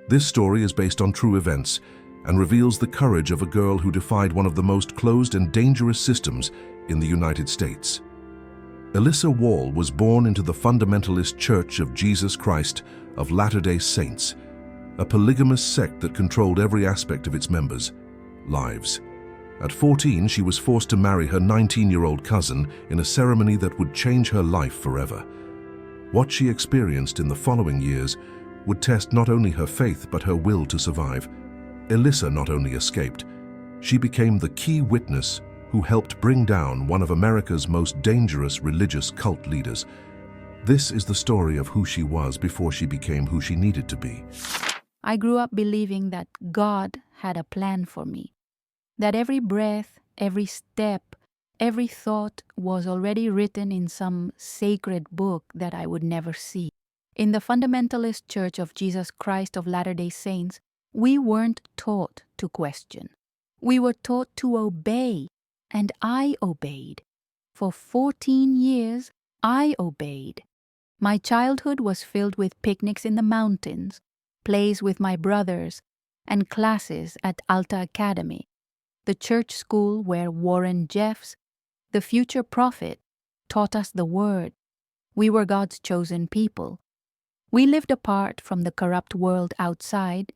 This story is based on true events and reveals the courage of a girl who defied one of the most closed and dangerous systems in the United States. Elissa Wall was born into the fundamentalist Church of Jesus Christ of Latter-day Saints, a polygamous sect that controlled every aspect of its members' lives. At 14, she was forced to marry her 19-year-old cousin in a ceremony that would change her life forever. What she experienced in the following years would test not only her faith but her will to survive. Elissa not only escaped, she became the key witness who helped bring down one of America's most dangerous religious cult leaders. This is the story of who she was before she became who she needed to be. I grew up believing that God had a plan for me, that every breath, every step, every thought was already written in some sacred book that I would never see. In the fundamentalist Church of Jesus Christ of Latter-day Saints, we weren't taught to question. We were taught to obey, and I obeyed. For 14 years, I obeyed. My childhood was filled with picnics in the mountains, plays with my brothers, and classes at Alta Academy, the church school where Warren Jeffs, the future prophet, taught us the word. We were God's chosen people. We lived apart from the corrupt world outside,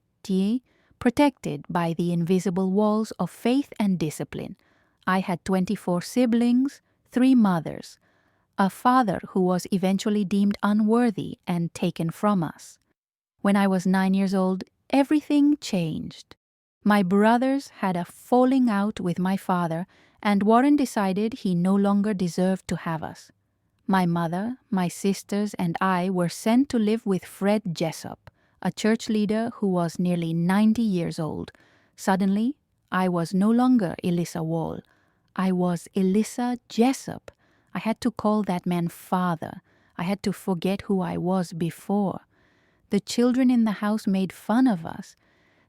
protected by the invisible walls of faith and discipline. I had 24 siblings, 3 mothers, a father who was eventually deemed unworthy and taken from us. When I was 9 years old, everything changed. My brothers had a falling out with my father, and Warren decided he no longer deserved to have us. My mother, my sisters, and I were sent to live with Fred Jessup, a church leader who was nearly 90 years old. Suddenly, I was no longer Elissa Wall. I was Elissa Jessup. I had to call that man father. I had to forget who I was before. The children in the house made fun of us.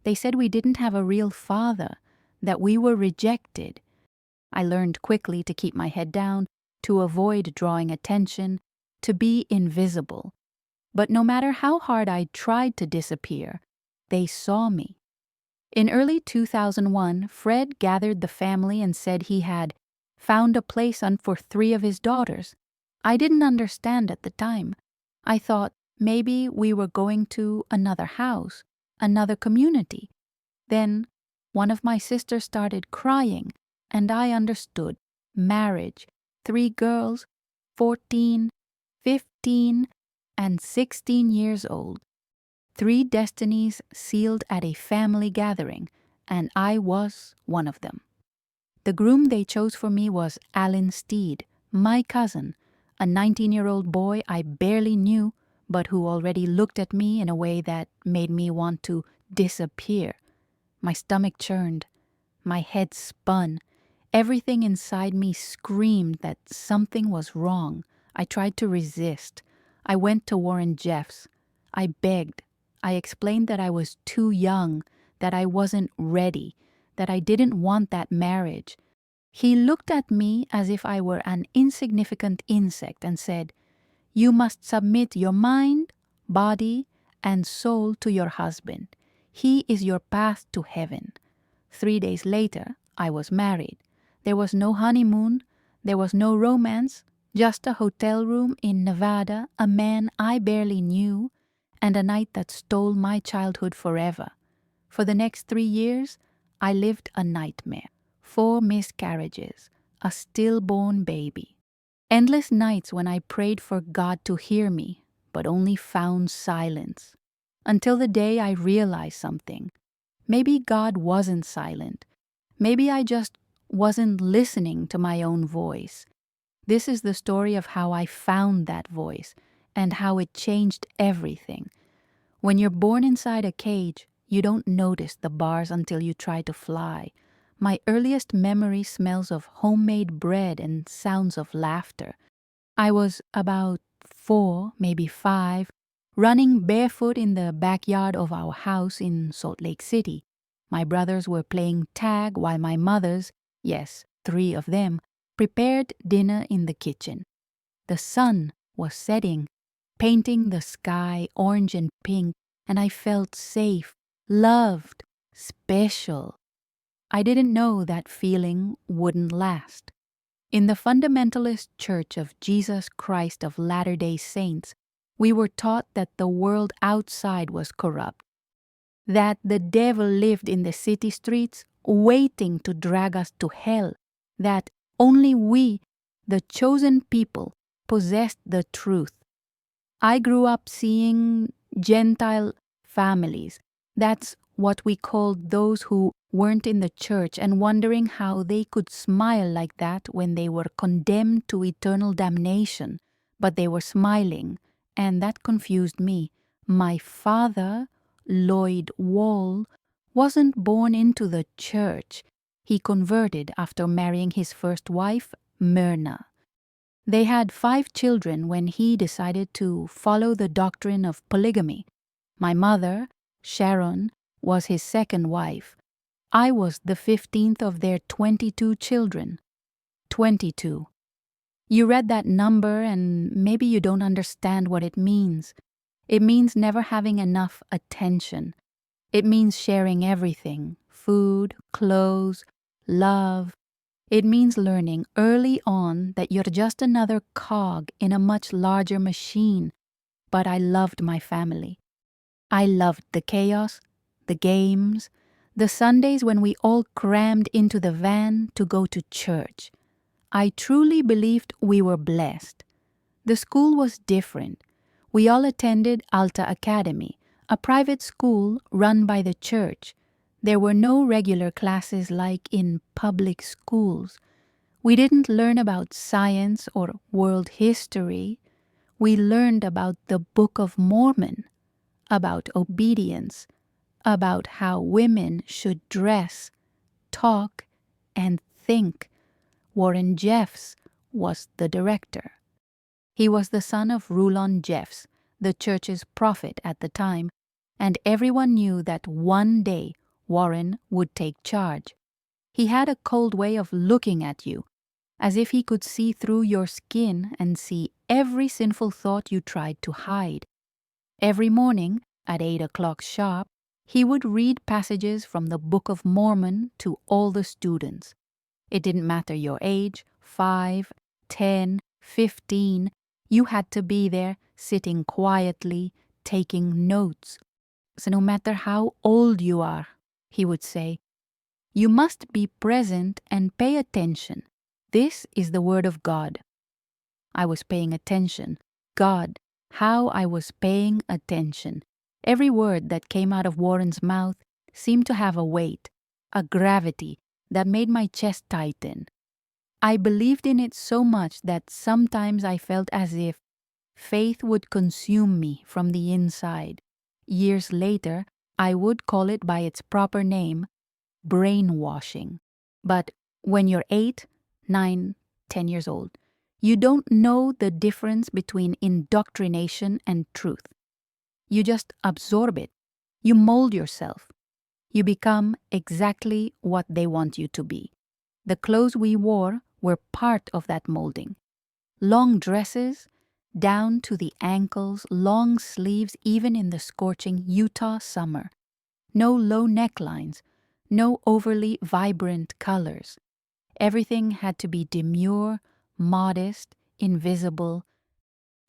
They said we didn't have a real father, that we were rejected. I learned quickly to keep my head down, to avoid drawing attention, to be invisible. But no matter how hard I tried to disappear, they saw me. In early 2001, Fred gathered the family and said he had found a place for 3 of his daughters. I didn't understand at the time. I thought maybe we were going to another house, another community. Then one of my sisters started crying, and I understood. Marriage, 3 girls, 14, 15, and 16 years old. 3 destinies sealed at a family gathering, and I was one of them. The groom they chose for me was Alan Steed, my cousin, a 19-year-old boy I barely knew, but who already looked at me in a way that made me want to disappear. My stomach churned. My head spun. Everything inside me screamed that something was wrong. I tried to resist. I went to Warren Jeffs. I begged. I explained that I was too young, that I wasn't ready, that I didn't want that marriage. He looked at me as if I were an insignificant insect and said, "You must submit your mind, body, and soul to your husband. He is your path to heaven." 3 days later, I was married. There was no honeymoon, there was no romance, just a hotel room in Nevada, a man I barely knew, and a night that stole my childhood forever. For the next 3 years, I lived a nightmare. 4 miscarriages, a stillborn baby. Endless nights when I prayed for God to hear me, but only found silence. Until the day I realized something. Maybe God wasn't silent. Maybe I just wasn't listening to my own voice. This is the story of how I found that voice and how it changed everything. When you're born inside a cage, you don't notice the bars until you try to fly. My earliest memory smells of homemade bread and sounds of laughter. I was about 4, maybe 5, running barefoot in the backyard of our house in Salt Lake City. My brothers were playing tag while my mothers, yes, 3 of them, prepared dinner in the kitchen. The sun was setting, painting the sky orange and pink and I felt safe, loved, special. I didn't know that feeling wouldn't last. In the fundamentalist Church of Jesus Christ of Latter-day Saints, we were taught that the world outside was corrupt, that the devil lived in the city streets waiting to drag us to hell, that only we, the chosen people, possessed the truth. I grew up seeing Gentile families. That's what we called those who weren't in the church, and wondering how they could smile like that when they were condemned to eternal damnation. But they were smiling, and that confused me. My father, Lloyd Wall, wasn't born into the church. He converted after marrying his first wife, Myrna. They had 5 children when he decided to follow the doctrine of polygamy. My mother, Sharon, was his second wife. I was the 15th of their 22 children. 22. You read that number and maybe you don't understand what it means. It means never having enough attention. It means sharing everything: food, clothes, love. It means learning early on that you're just another cog in a much larger machine. But I loved my family. I loved the chaos, the games, the Sundays when we all crammed into the van to go to church. I truly believed we were blessed. The school was different. We all attended Alta Academy, a private school run by the church. There were no regular classes like in public schools. We didn't learn about science or world history. We learned about the Book of Mormon, about obedience, about how women should dress, talk, and think. Warren Jeffs was the director. He was the son of Rulon Jeffs, the church's prophet at the time, and everyone knew that one day Warren would take charge. He had a cold way of looking at you, as if he could see through your skin and see every sinful thought you tried to hide. Every morning, at 8 o'clock sharp, he would read passages from the Book of Mormon to all the students. It didn't matter your age, 5, 10, 15, you had to be there, sitting quietly, taking notes. So no matter how old you are, he would say, you must be present and pay attention. This is the word of God. I was paying attention. God, how I was paying attention. Every word that came out of Warren's mouth seemed to have a weight, a gravity that made my chest tighten. I believed in it so much that sometimes I felt as if faith would consume me from the inside. Years later, I would call it by its proper name, brainwashing. But when you're 8, 9, 10 years old, you don't know the difference between indoctrination and truth. You just absorb it. You mold yourself. You become exactly what they want you to be. The clothes we wore were part of that molding. Long dresses, down to the ankles, long sleeves even in the scorching Utah summer. No low necklines, no overly vibrant colors. Everything had to be demure, modest, invisible.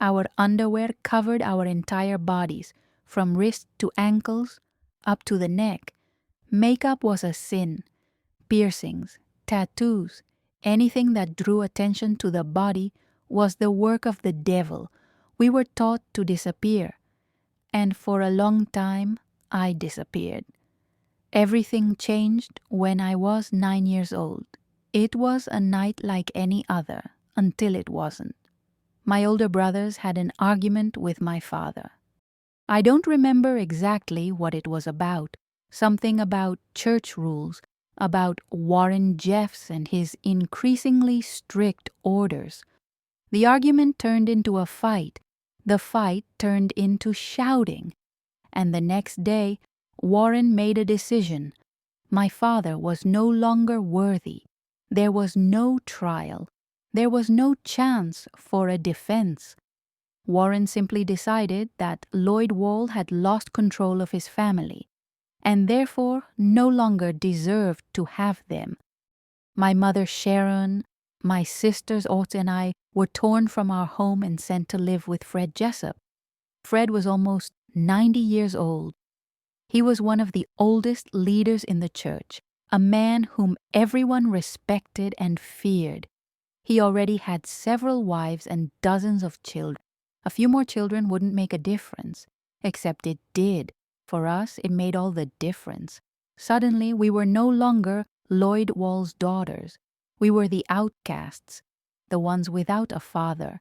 Our underwear covered our entire bodies, from wrist to ankles, up to the neck. Makeup was a sin. Piercings, tattoos, anything that drew attention to the body was the work of the devil. We were taught to disappear. And for a long time, I disappeared. Everything changed when I was 9 years old. It was a night like any other, until it wasn't. My older brothers had an argument with my father. I don't remember exactly what it was about. Something about church rules, about Warren Jeffs and his increasingly strict orders. The argument turned into a fight. The fight turned into shouting. And the next day, Warren made a decision. My father was no longer worthy. There was no trial. There was no chance for a defense. Warren simply decided that Lloyd Wall had lost control of his family and therefore no longer deserved to have them. My mother Sharon, my sisters Ott and I were torn from our home and sent to live with Fred Jessup. Fred was almost 90 years old. He was one of the oldest leaders in the church, a man whom everyone respected and feared. He already had several wives and dozens of children. A few more children wouldn't make a difference, except it did. For us, it made all the difference. Suddenly, we were no longer Lloyd Wall's daughters. We were the outcasts, the ones without a father.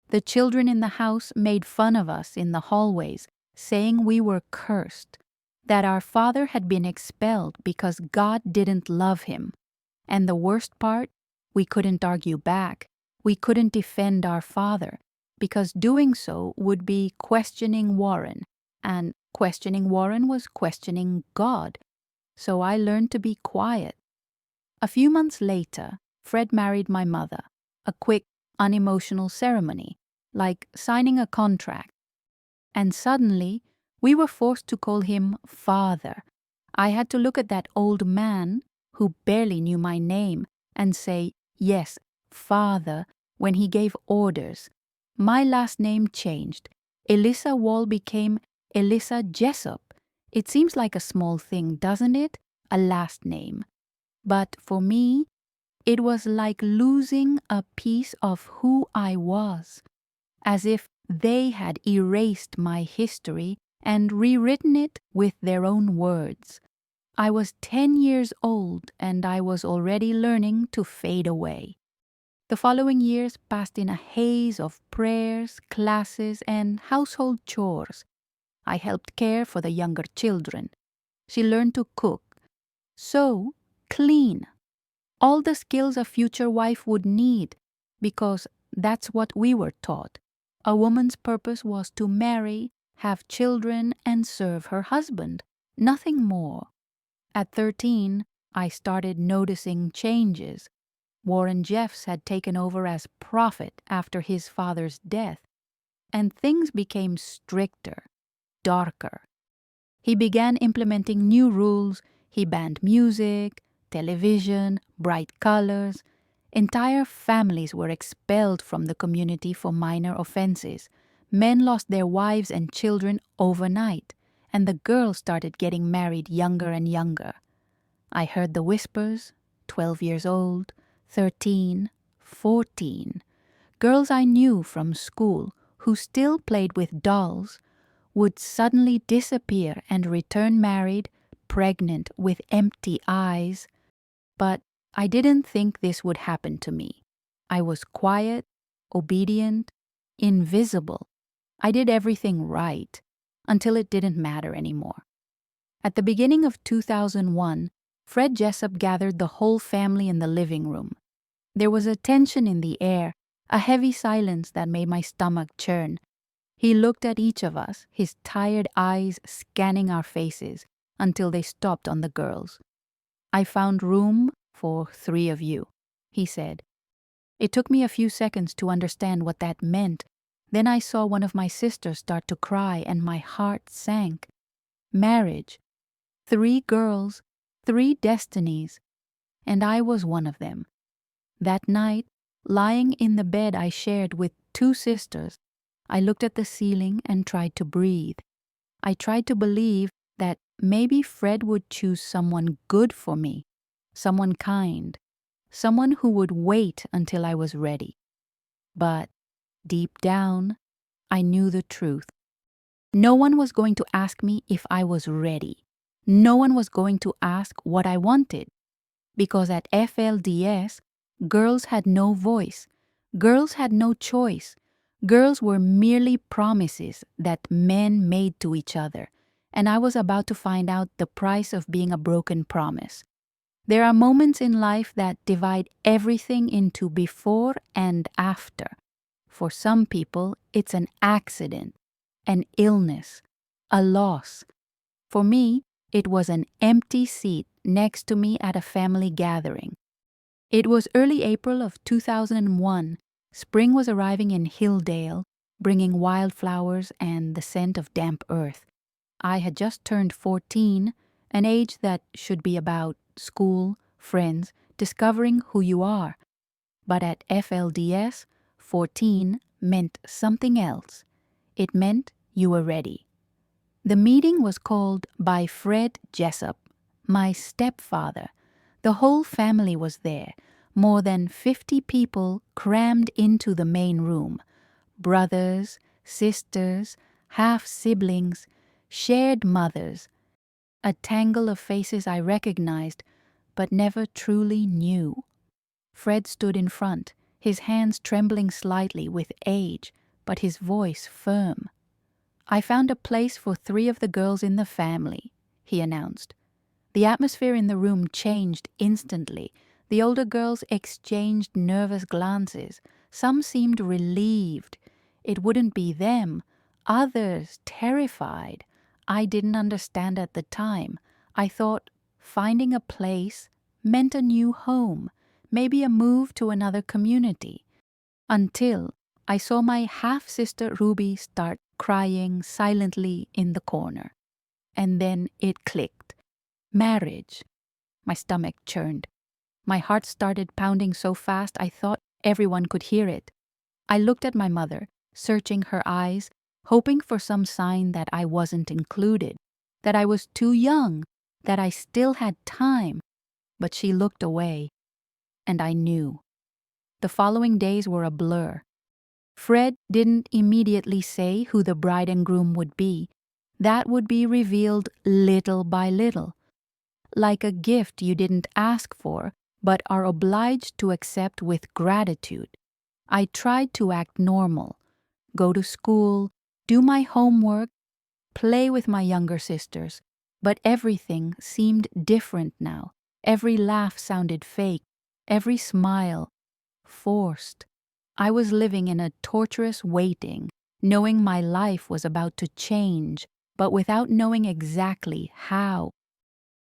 The children in the house made fun of us in the hallways, saying we were cursed, that our father had been expelled because God didn't love him. And the worst part, we couldn't argue back. We couldn't defend our father, because doing so would be questioning Warren, and questioning Warren was questioning God. So I learned to be quiet. A few months later, Fred married my mother, a quick, unemotional ceremony, like signing a contract. And suddenly, we were forced to call him Father. I had to look at that old man, who barely knew my name, and say, yes, Father, when he gave orders. My last name changed. Elissa Wall became Elissa Jessup. It seems like a small thing, doesn't it? A last name. But for me, it was like losing a piece of who I was, as if they had erased my history and rewritten it with their own words. I was 10 years old and I was already learning to fade away. The following years passed in a haze of prayers, classes, and household chores. I helped care for the younger children. She learned to cook, sew, clean. All the skills a future wife would need, because that's what we were taught. A woman's purpose was to marry, have children, and serve her husband. Nothing more. At 13, I started noticing changes. Warren Jeffs had taken over as prophet after his father's death, and things became stricter, darker. He began implementing new rules. He banned music, television, bright colors. Entire families were expelled from the community for minor offenses. Men lost their wives and children overnight, and the girls started getting married younger and younger. I heard the whispers, 12 years old, 13, 14. Girls I knew from school who still played with dolls would suddenly disappear and return married, pregnant with empty eyes. But I didn't think this would happen to me. I was quiet, obedient, invisible. I did everything right until it didn't matter anymore. At the beginning of 2001, Fred Jessup gathered the whole family in the living room. There was a tension in the air, a heavy silence that made my stomach churn. He looked at each of us, his tired eyes scanning our faces until they stopped on the girls. "I found room for 3 of you," he said. It took me a few seconds to understand what that meant. Then I saw one of my sisters start to cry and my heart sank. Marriage. 3 girls, 3 destinies, and I was one of them. That night, lying in the bed I shared with 2 sisters, I looked at the ceiling and tried to breathe. I tried to believe that maybe Fred would choose someone good for me, someone kind, someone who would wait until I was ready. But deep down, I knew the truth. No one was going to ask me if I was ready. No one was going to ask what I wanted. Because at FLDS, girls had no voice. Girls had no choice. Girls were merely promises that men made to each other, and I was about to find out the price of being a broken promise. There are moments in life that divide everything into before and after. For some people, it's an accident, an illness, a loss. For me, it was an empty seat next to me at a family gathering. It was early April of 2001. Spring was arriving in Hilldale. bringing wildflowers and the scent of damp earth. I had just turned 14, an age that should be about school, friends, discovering who you are. But at FLDS, 14 meant something else. It meant you were ready. The meeting was called by Fred Jessup, my stepfather. The whole family was there, more than 50 people crammed into the main room. Brothers, sisters, half-siblings, shared mothers. A tangle of faces I recognized, but never truly knew. Fred stood in front, his hands trembling slightly with age, but his voice firm. "I found a place for 3 of the girls in the family," he announced. The atmosphere in the room changed instantly. The older girls exchanged nervous glances. Some seemed relieved. It wouldn't be them. Others terrified. I didn't understand at the time. I thought finding a place meant a new home, maybe a move to another community. Until I saw my half-sister Ruby start crying silently in the corner. And then it clicked. Marriage. My stomach churned. My heart started pounding so fast I thought everyone could hear it. I looked at my mother, searching her eyes, hoping for some sign that I wasn't included, that I was too young, that I still had time. But she looked away, and I knew. The following days were a blur. Fred didn't immediately say who the bride and groom would be. That would be revealed little by little. Like a gift you didn't ask for, but are obliged to accept with gratitude. I tried to act normal, go to school, do my homework, play with my younger sisters, but everything seemed different now. Every laugh sounded fake, every smile forced. I was living in a torturous waiting, knowing my life was about to change, but without knowing exactly how.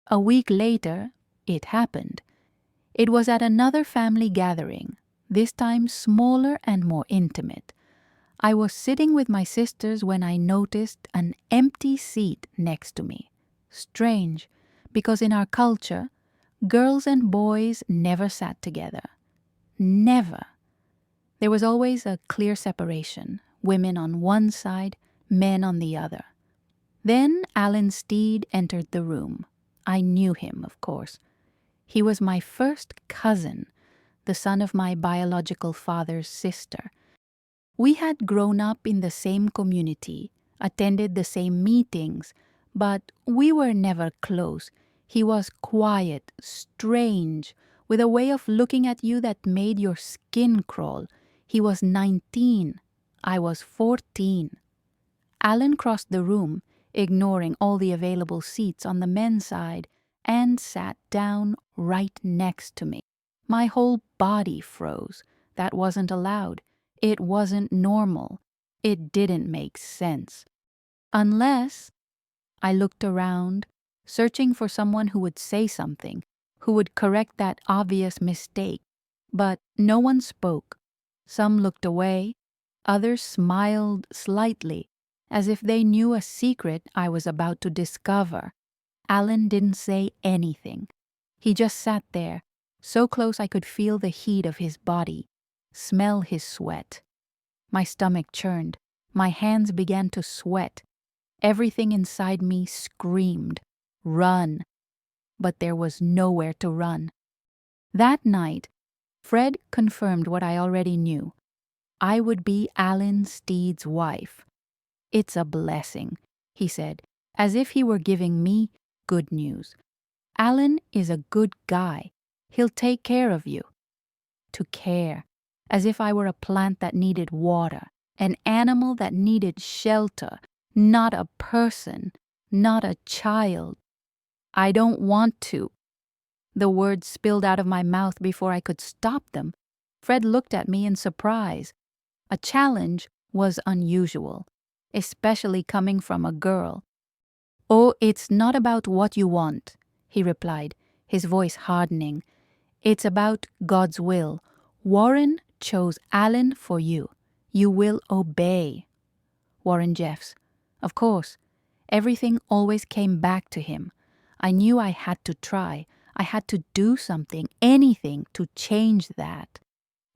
A week later, it happened. It was at another family gathering, this time smaller and more intimate. I was sitting with my sisters when I noticed an empty seat next to me. Strange, because in our culture, girls and boys never sat together. Never. There was always a clear separation, women on one side, men on the other. Then Alan Steed entered the room. I knew him, of course. He was my first cousin, the son of my biological father's sister. We had grown up in the same community, attended the same meetings, but we were never close. He was quiet, strange, with a way of looking at you that made your skin crawl. He was 19. I was 14. Alan crossed the room, ignoring all the available seats on the men's side, and sat down right next to me. My whole body froze. That wasn't allowed. It wasn't normal. It didn't make sense. Unless I looked around, searching for someone who would say something, who would correct that obvious mistake. But no one spoke. Some looked away. Others smiled slightly, as if they knew a secret I was about to discover. Alan didn't say anything. He just sat there, so close I could feel the heat of his body, smell his sweat. My stomach churned. My hands began to sweat. Everything inside me screamed, "Run!" But there was nowhere to run. That night, Fred confirmed what I already knew. I would be Alan Steed's wife. "It's a blessing," he said, as if he were giving me good news. "Alan is a good guy. He'll take care of you." To care, as if I were a plant that needed water, an animal that needed shelter, not a person, not a child. "I don't want to." The words spilled out of my mouth before I could stop them. Fred looked at me in surprise. A challenge was unusual, especially coming from a girl. "Oh, it's not about what you want," he replied, his voice hardening. "It's about God's will. Warren chose Alan for you. You will obey. Warren Jeffs. Of course, everything always came back to him. I knew I had to try. I had to do something, anything, to change that.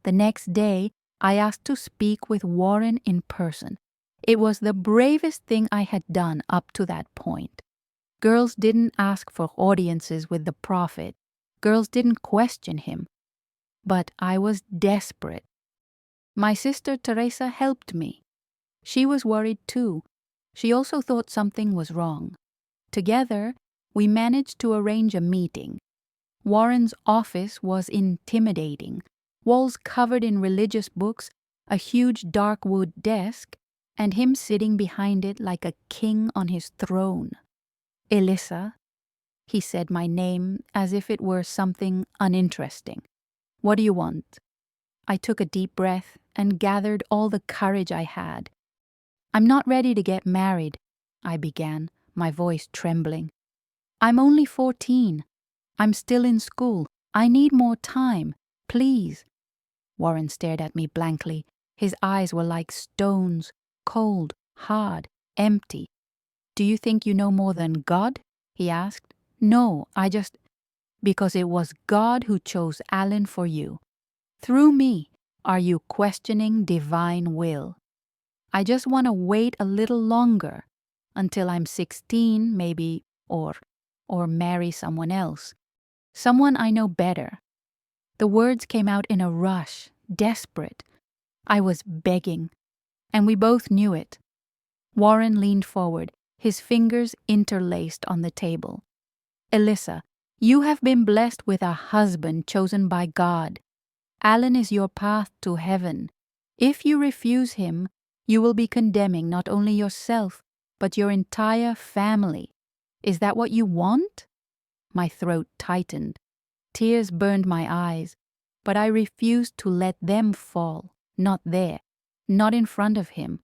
The next day, I asked to speak with Warren in person. It was the bravest thing I had done up to that point. Girls didn't ask for audiences with the prophet. Girls didn't question him. But I was desperate. My sister Teresa helped me. She was worried too. She also thought something was wrong. Together, we managed to arrange a meeting. Warren's office was intimidating. Walls covered in religious books, a huge dark wood desk, and him sitting behind it like a king on his throne. Elissa, he said my name as if it were something uninteresting. What do you want? I took a deep breath and gathered all the courage I had. I'm not ready to get married, I began, my voice trembling. I'm only 14. I'm still in school. I need more time. Please. Warren stared at me blankly. His eyes were like stones, cold, hard, empty. Do you think you know more than God? He asked. No, because it was God who chose Alan for you. Through me, are you questioning divine will? I just want to wait a little longer, until I'm 16 maybe, or marry someone else. Someone I know better. The words came out in a rush, desperate. I was begging, and we both knew it. Warren leaned forward, his fingers interlaced on the table. Elissa, you have been blessed with a husband chosen by God. Alan is your path to heaven. If you refuse him, you will be condemning not only yourself, but your entire family. Is that what you want? My throat tightened. Tears burned my eyes, but I refused to let them fall. Not there. Not in front of him.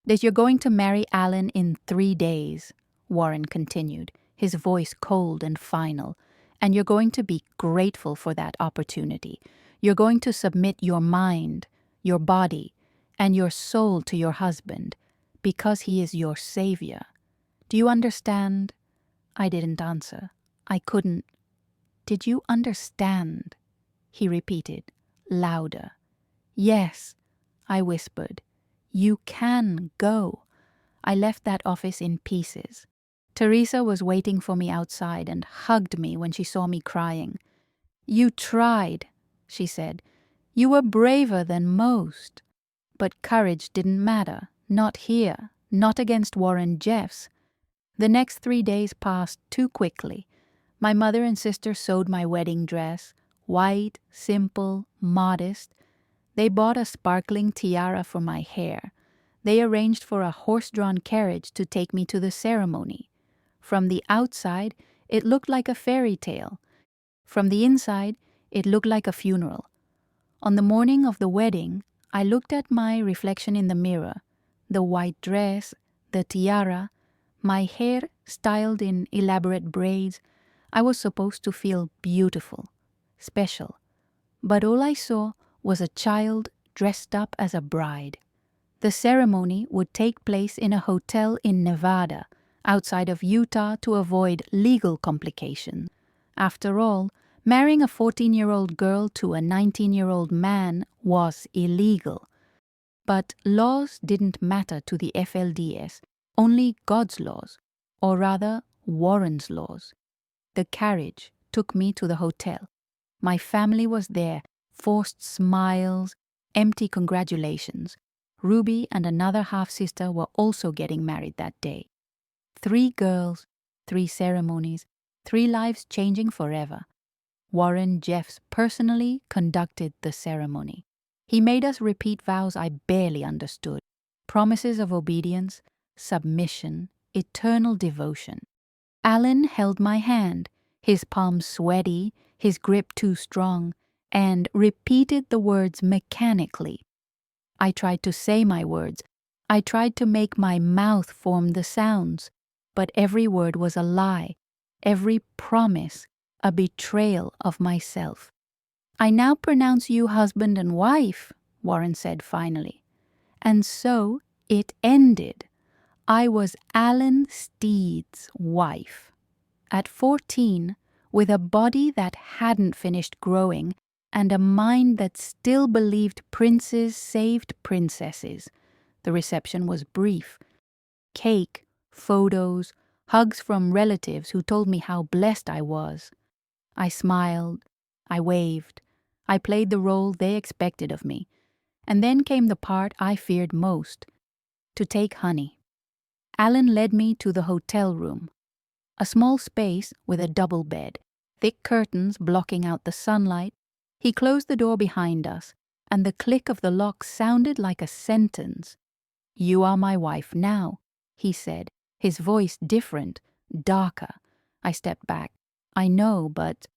That you're going to marry Alan in 3 days, Warren continued, his voice cold and final, and you're going to be grateful for that opportunity. You're going to submit your mind, your body, and your soul to your husband, because he is your savior. Do you understand? I didn't answer. I couldn't. Did you understand? He repeated, louder. Yes, I whispered. You can go. I left that office in pieces. Teresa was waiting for me outside and hugged me when she saw me crying. You tried, she said. You were braver than most. But courage didn't matter. Not here. Not against Warren Jeffs. The next 3 days passed too quickly. My mother and sister sewed my wedding dress, white, simple, modest. They bought a sparkling tiara for my hair. They arranged for a horse-drawn carriage to take me to the ceremony. From the outside, it looked like a fairy tale. From the inside, it looked like a funeral. On the morning of the wedding, I looked at my reflection in the mirror, the white dress, the tiara, my hair styled in elaborate braids. I was supposed to feel beautiful, special. But all I saw was a child dressed up as a bride. The ceremony would take place in a hotel in Nevada, outside of Utah, to avoid legal complications. After all, marrying a 14-year-old girl to a 19-year-old man was illegal. But laws didn't matter to the FLDS, only God's laws, or rather Warren's laws. The carriage took me to the hotel. My family was there, forced smiles, empty congratulations. Ruby and another half-sister were also getting married that day. 3 girls, 3 ceremonies, 3 lives changing forever. Warren Jeffs personally conducted the ceremony. He made us repeat vows I barely understood. Promises of obedience, submission, eternal devotion. Alan held my hand, his palms sweaty, his grip too strong, and repeated the words mechanically. I tried to say my words. I tried to make my mouth form the sounds, but every word was a lie, every promise a betrayal of myself. I now pronounce you husband and wife, Warren said finally. And so it ended. I was Alan Steed's wife. At 14, with a body that hadn't finished growing and a mind that still believed princes saved princesses. The reception was brief. Cake, photos, hugs from relatives who told me how blessed I was. I smiled. I waved. I played the role they expected of me. And then came the part I feared most, to take honey. Alan led me to the hotel room. A small space with a double bed, thick curtains blocking out the sunlight. He closed the door behind us, and the click of the lock sounded like a sentence. "You are my wife now," he said, his voice different, darker. I stepped back. "I know, but—"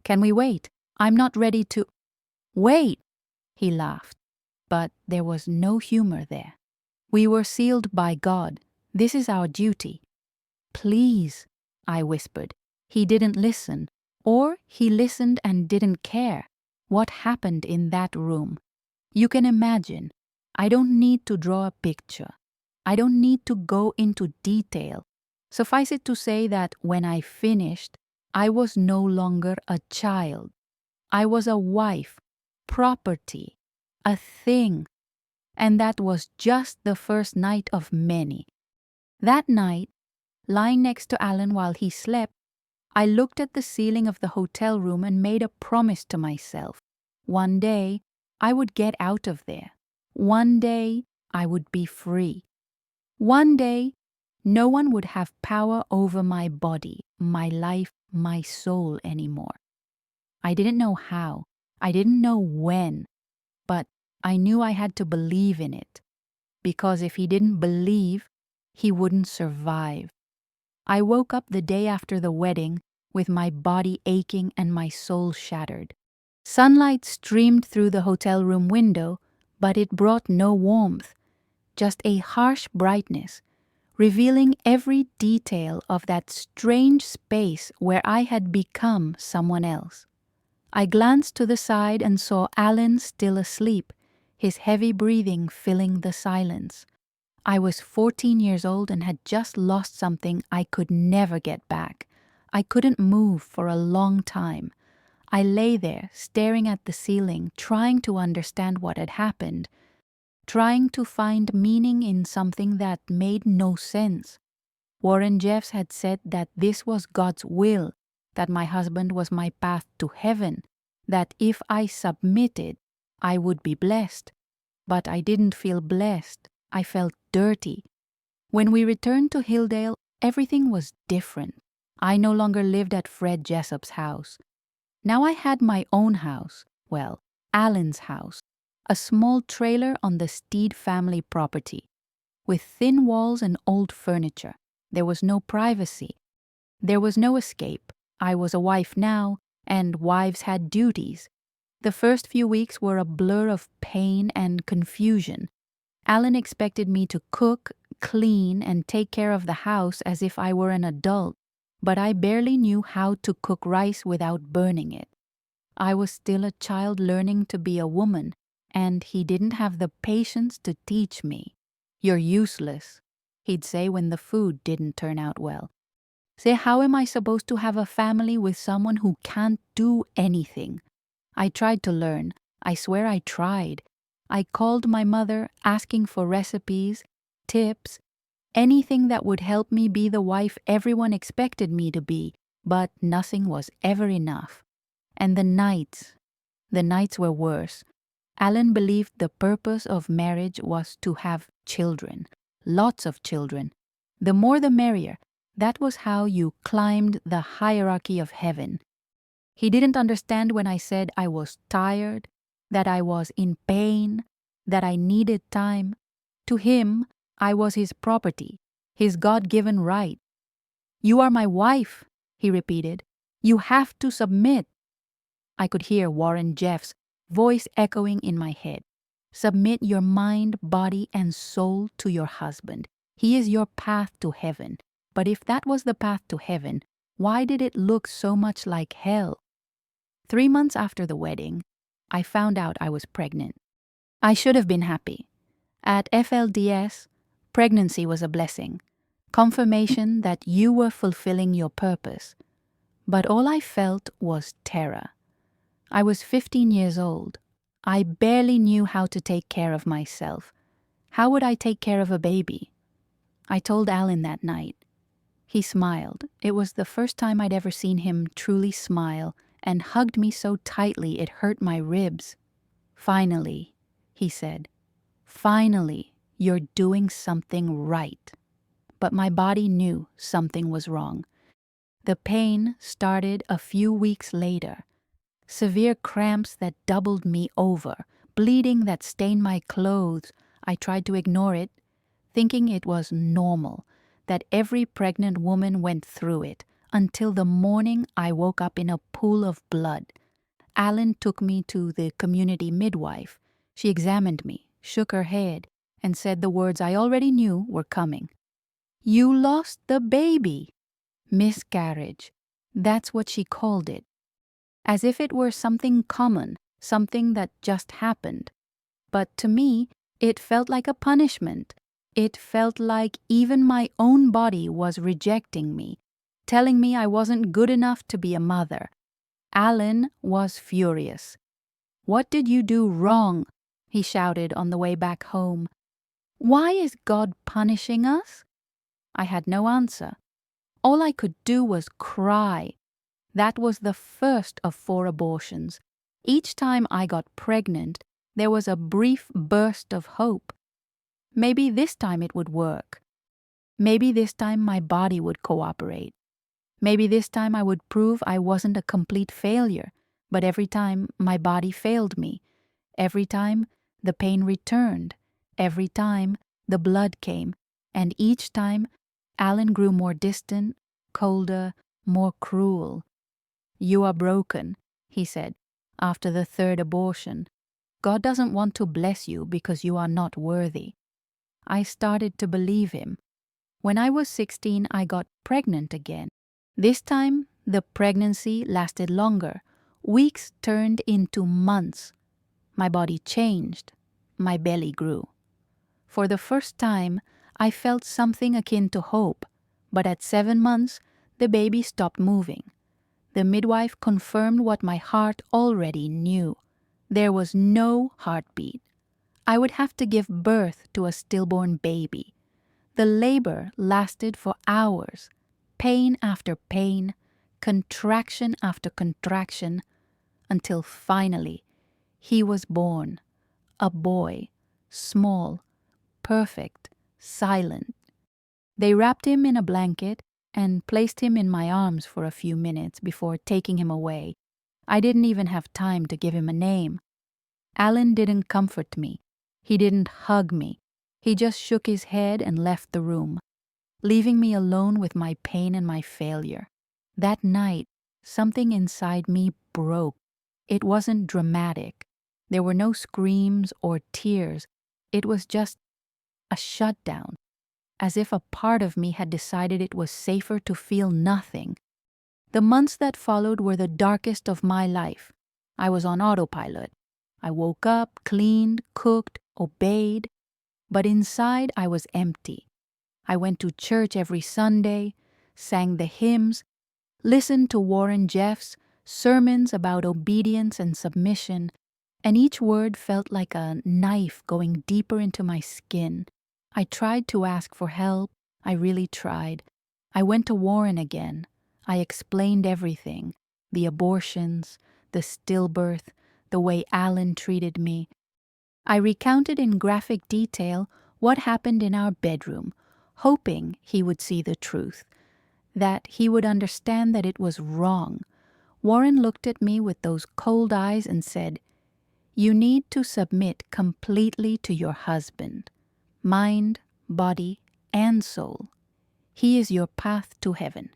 "Can we wait? I'm not ready to—" "Wait!" He laughed. But there was no humor there. "We were sealed by God. This is our duty." "Please," I whispered. He didn't listen. Or he listened and didn't care. What happened in that room? You can imagine. I don't need to draw a picture. I don't need to go into detail. Suffice it to say that when I finished, I was no longer a child. I was a wife, property, a thing. And that was just the first night of many. That night, lying next to Alan while he slept, I looked at the ceiling of the hotel room and made a promise to myself. One day, I would get out of there. One day, I would be free. One day, no one would have power over my body, my life, my soul anymore. I didn't know how. I didn't know when. But I knew I had to believe in it. Because if he didn't believe, he wouldn't survive. I woke up the day after the wedding with my body aching and my soul shattered. Sunlight streamed through the hotel room window, but it brought no warmth, just a harsh brightness, revealing every detail of that strange space where I had become someone else. I glanced to the side and saw Alan still asleep, his heavy breathing filling the silence. I was 14 years old and had just lost something I could never get back. I couldn't move for a long time. I lay there, staring at the ceiling, trying to understand what had happened, trying to find meaning in something that made no sense. Warren Jeffs had said that this was God's will, that my husband was my path to heaven, that if I submitted, I would be blessed. But I didn't feel blessed. I felt dirty. When we returned to Hilldale, everything was different. I no longer lived at Fred Jessup's house. Now I had my own house, well, Alan's house, a small trailer on the Steed family property, with thin walls and old furniture. There was no privacy. There was no escape. I was a wife now, and wives had duties. The first few weeks were a blur of pain and confusion. Alan expected me to cook, clean, and take care of the house as if I were an adult, but I barely knew how to cook rice without burning it. I was still a child learning to be a woman, and he didn't have the patience to teach me. "You're useless," he'd say when the food didn't turn out well. Say, how am I supposed to have a family with someone who can't do anything? I tried to learn. I swear I tried. I called my mother asking for recipes, tips, anything that would help me be the wife everyone expected me to be, but nothing was ever enough. And the nights were worse. Alan believed the purpose of marriage was to have children, lots of children. The more the merrier. That was how you climbed the hierarchy of heaven. He didn't understand when I said I was tired, that I was in pain, that I needed time. To him, I was his property, his God-given right. "You are my wife," he repeated. "You have to submit." I could hear Warren Jeffs' voice echoing in my head. "Submit your mind, body, and soul to your husband. He is your path to heaven. But if that was the path to heaven, why did it look so much like hell?" 3 months after the wedding, I found out I was pregnant. I should have been happy. At FLDS, pregnancy was a blessing, confirmation that you were fulfilling your purpose. But all I felt was terror. I was 15 years old. I barely knew how to take care of myself. How would I take care of a baby? I told Alan that night. He smiled. It was the first time I'd ever seen him truly smile, and hugged me so tightly it hurt my ribs. "Finally," he said. "Finally, you're doing something right." But my body knew something was wrong. The pain started a few weeks later. Severe cramps that doubled me over, bleeding that stained my clothes. I tried to ignore it, thinking it was normal, that every pregnant woman went through it, until the morning I woke up in a pool of blood. Alan took me to the community midwife. She examined me, shook her head, and said the words I already knew were coming. "You lost the baby." Miscarriage. That's what she called it. As if it were something common, something that just happened. But to me, it felt like a punishment. It felt like even my own body was rejecting me, telling me I wasn't good enough to be a mother. Alan was furious. "What did you do wrong?" he shouted on the way back home. "Why is God punishing us?" I had no answer. All I could do was cry. That was the first of 4 abortions. Each time I got pregnant, there was a brief burst of hope. Maybe this time it would work. Maybe this time my body would cooperate. Maybe this time I would prove I wasn't a complete failure. But every time my body failed me. Every time the pain returned. Every time the blood came. And each time Alan grew more distant, colder, more cruel. "You are broken," he said, after the 3rd abortion. "God doesn't want to bless you because you are not worthy." I started to believe him. When I was 16, I got pregnant again. This time, the pregnancy lasted longer. Weeks turned into months. My body changed. My belly grew. For the first time, I felt something akin to hope. But at 7 months, the baby stopped moving. The midwife confirmed what my heart already knew. There was no heartbeat. I would have to give birth to a stillborn baby. The labor lasted for hours, pain after pain, contraction after contraction, until finally he was born, a boy, small, perfect, silent. They wrapped him in a blanket and placed him in my arms for a few minutes before taking him away. I didn't even have time to give him a name. Alan didn't comfort me. He didn't hug me. He just shook his head and left the room, leaving me alone with my pain and my failure. That night, something inside me broke. It wasn't dramatic. There were no screams or tears. It was just a shutdown, as if a part of me had decided it was safer to feel nothing. The months that followed were the darkest of my life. I was on autopilot. I woke up, cleaned, cooked, obeyed, but inside I was empty. I went to church every Sunday, sang the hymns, listened to Warren Jeff's sermons about obedience and submission, and each word felt like a knife going deeper into my skin. I tried to ask for help. I really tried. I went to Warren again. I explained everything, the abortions, the stillbirth, the way Alan treated me. I recounted in graphic detail what happened in our bedroom, hoping he would see the truth, that he would understand that it was wrong. Warren looked at me with those cold eyes and said, "You need to submit completely to your husband, mind, body, and soul. He is your path to heaven.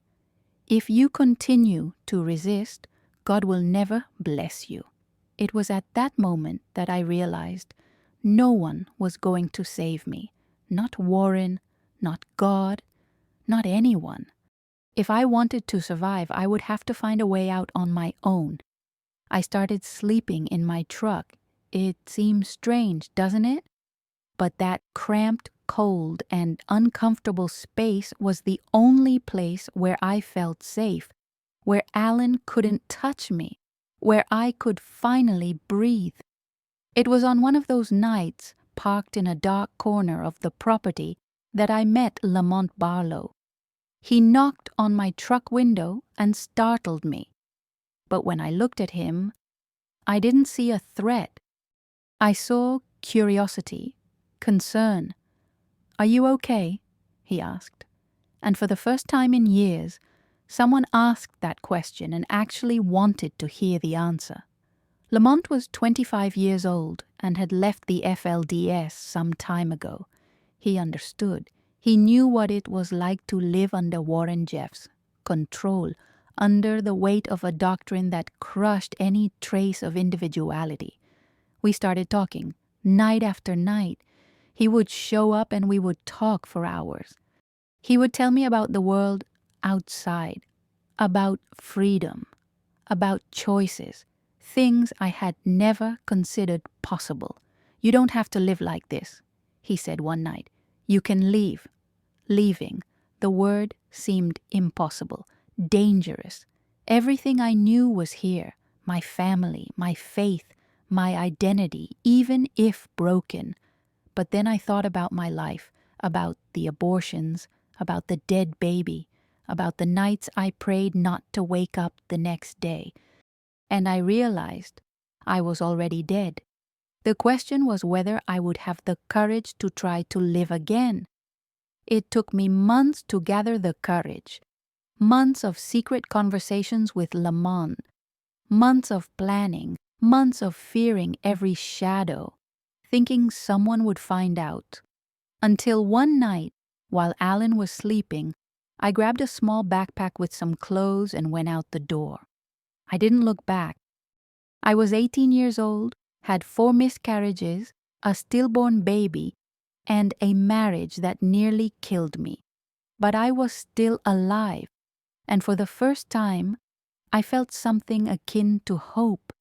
If you continue to resist, God will never bless you." It was at that moment that I realized no one was going to save me. Not Warren, not God, not anyone. If I wanted to survive, I would have to find a way out on my own. I started sleeping in my truck. It seems strange, doesn't it? but that cramped, cold, and uncomfortable space was the only place where I felt safe, where Alan couldn't touch me, where I could finally breathe. It was on one of those nights, parked in a dark corner of the property, that I met Lamont Barlow. He knocked on my truck window and startled me. But when I looked at him, I didn't see a threat. I saw curiosity, concern. "Are you okay?" he asked. And for the first time in years, someone asked that question and actually wanted to hear the answer. Lamont was 25 years old and had left the FLDS some time ago. He understood. He knew what it was like to live under Warren Jeff's control, under the weight of a doctrine that crushed any trace of individuality. We started talking, night after night. He would show up and we would talk for hours. He would tell me about the world outside, about freedom, about choices, things I had never considered possible. "You don't have to live like this," he said one night. "You can leave." Leaving, the word seemed impossible, dangerous. Everything I knew was here, my family, my faith, my identity, even if broken. But then I thought about my life, about the abortions, about the dead baby, about the nights I prayed not to wake up the next day. And I realized I was already dead. The question was whether I would have the courage to try to live again. It took me months to gather the courage, months of secret conversations with Lamont, months of planning, months of fearing every shadow, thinking someone would find out. Until one night, while Alan was sleeping, I grabbed a small backpack with some clothes and went out the door. I didn't look back. I was 18 years old, had 4 miscarriages, a stillborn baby, and a marriage that nearly killed me. But I was still alive, and for the first time, I felt something akin to hope.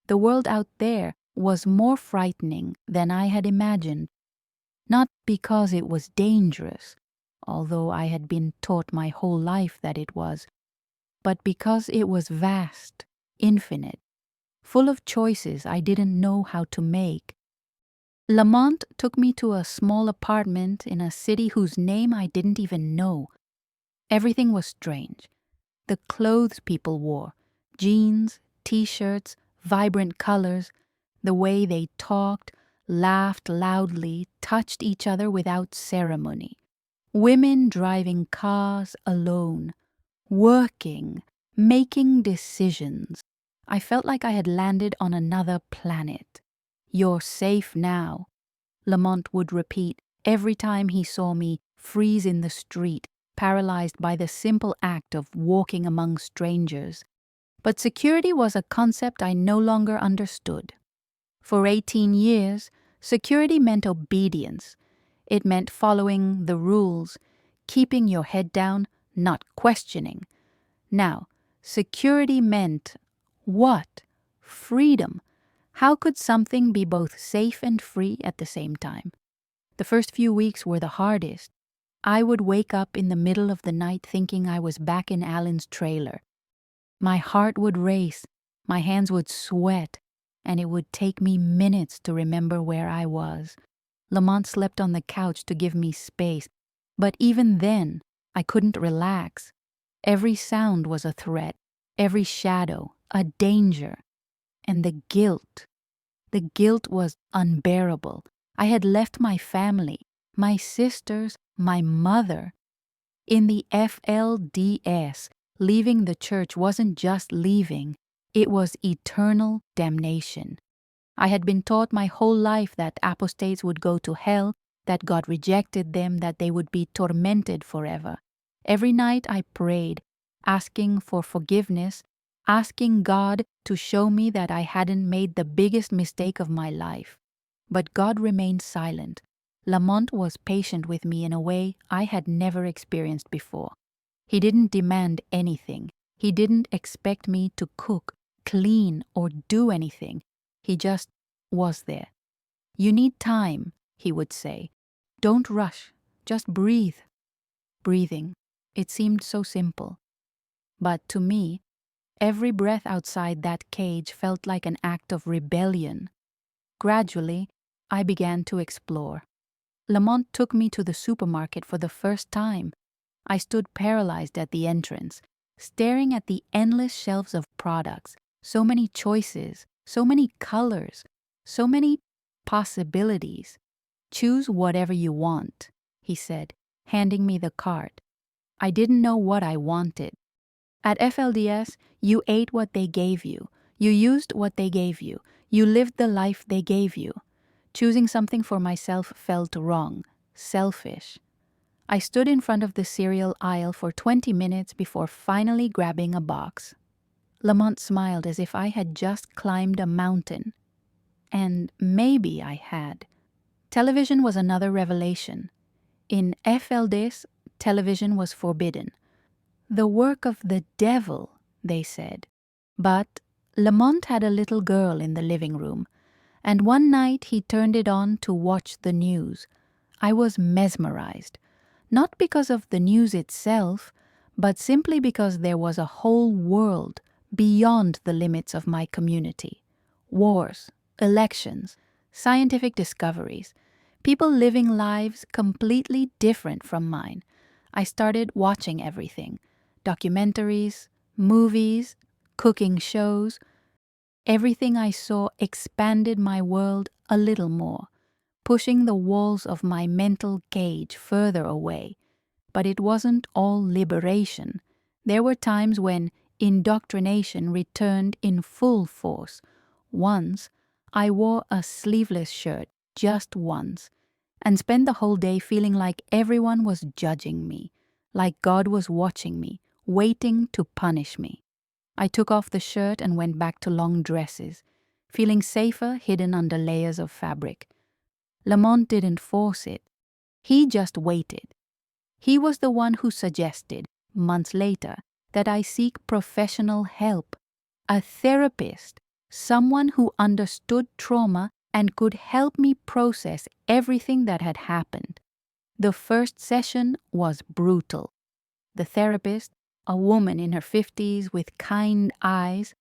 The world out there was more frightening than I had imagined. Not because it was dangerous, although I had been taught my whole life that it was, but because it was vast, infinite, full of choices I didn't know how to make. Lamont took me to a small apartment in a city whose name I didn't even know. Everything was strange. The clothes people wore, jeans, t-shirts, vibrant colors, the way they talked, laughed loudly, touched each other without ceremony. Women driving cars alone, working, making decisions. I felt like I had landed on another planet. "You're safe now," Lamont would repeat every time he saw me freeze in the street, paralyzed by the simple act of walking among strangers. But security was a concept I no longer understood. For 18 years, security meant obedience. It meant following the rules, keeping your head down, not questioning. Now, security meant what? Freedom. How could something be both safe and free at the same time? The first few weeks were the hardest. I would wake up in the middle of the night thinking I was back in Alan's trailer. My heart would race, my hands would sweat, and it would take me minutes to remember where I was. Lamont slept on the couch to give me space, but even then, I couldn't relax. Every sound was a threat, every shadow, a danger. And the guilt was unbearable. I had left my family, my sisters, my mother. In the FLDS, leaving the church wasn't just leaving, it was eternal damnation. I had been taught my whole life that apostates would go to hell, that God rejected them, that they would be tormented forever. Every night I prayed, asking for forgiveness, asking God to show me that I hadn't made the biggest mistake of my life. But God remained silent. Lamont was patient with me in a way I had never experienced before. He didn't demand anything. He didn't expect me to cook, clean, or do anything. He just was there. "You need time," he would say. Don't rush, just breathe. Breathing. It seemed so simple. But to me, every breath outside that cage felt like an act of rebellion. Gradually, I began to explore. Lamont took me to the supermarket for the first time. I stood paralyzed at the entrance, staring at the endless shelves of products, so many choices, so many colors, so many possibilities. Choose whatever you want, he said, handing me the cart. I didn't know what I wanted. At FLDS, you ate what they gave you. You used what they gave you. You lived the life they gave you. Choosing something for myself felt wrong, selfish. I stood in front of the cereal aisle for 20 minutes before finally grabbing a box. Lamont smiled as if I had just climbed a mountain. And maybe I had. Television was another revelation. In FLDS, television was forbidden. The work of the devil, they said. But Lamont had a little girl in the living room, and one night he turned it on to watch the news. I was mesmerized, not because of the news itself, but simply because there was a whole world beyond the limits of my community. Wars, elections, scientific discoveries, people living lives completely different from mine. I started watching everything. Documentaries, movies, cooking shows. Everything I saw expanded my world a little more, pushing the walls of my mental cage further away. But it wasn't all liberation. There were times when indoctrination returned in full force. Once, I wore a sleeveless shirt, just once, and spent the whole day feeling like everyone was judging me, like God was watching me, waiting to punish me. I took off the shirt and went back to long dresses, feeling safer hidden under layers of fabric. Lamont didn't force it. He just waited. He was the one who suggested, months later, that I seek professional help, a therapist, someone who understood trauma and could help me process everything that had happened. The first session was brutal. The therapist, a woman in her 50s with kind eyes,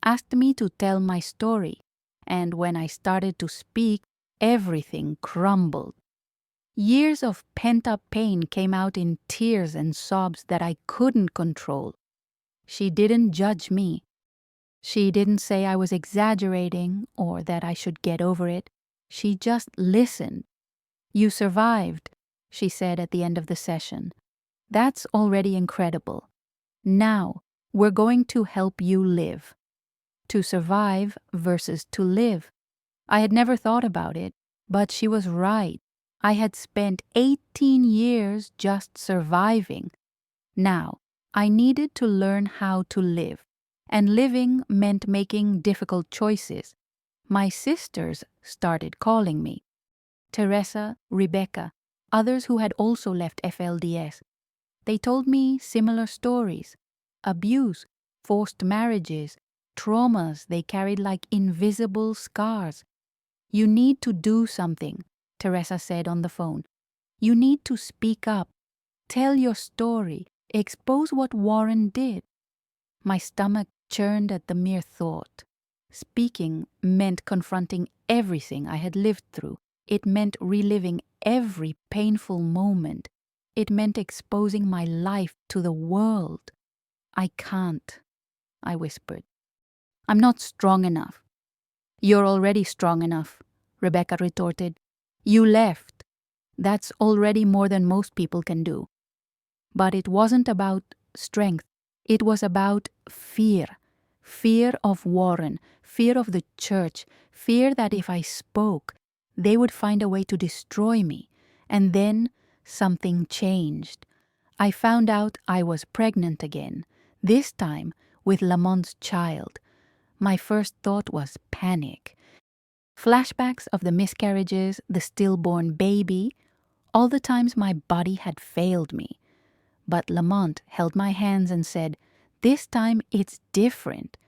asked me to tell my story, and when I started to speak, everything crumbled. Years of pent-up pain came out in tears and sobs that I couldn't control. She didn't judge me. She didn't say I was exaggerating or that I should get over it. She just listened. "You survived," she said at the end of the session. "That's already incredible. Now, we're going to help you live." To survive versus to live. I had never thought about it, but she was right. I had spent 18 years just surviving. Now, I needed to learn how to live, and living meant making difficult choices. My sisters started calling me. Teresa, Rebecca, others who had also left FLDS. They told me similar stories. Abuse, forced marriages, traumas they carried like invisible scars. "You need to do something," Teresa said on the phone. "You need to speak up. Tell your story. Expose what Warren did." My stomach churned at the mere thought. Speaking meant confronting everything I had lived through. It meant reliving every painful moment. It meant exposing my life to the world. "I can't," I whispered. "I'm not strong enough." "You're already strong enough," Rebecca retorted. "You left. That's already more than most people can do." But it wasn't about strength. It was about fear. Fear of Warren, fear of the church, fear that if I spoke, they would find a way to destroy me. And then something changed. I found out I was pregnant again, this time with Lamont's child. My first thought was panic. Flashbacks of the miscarriages, the stillborn baby, all the times my body had failed me. But Lamont held my hands and said, "This time it's different.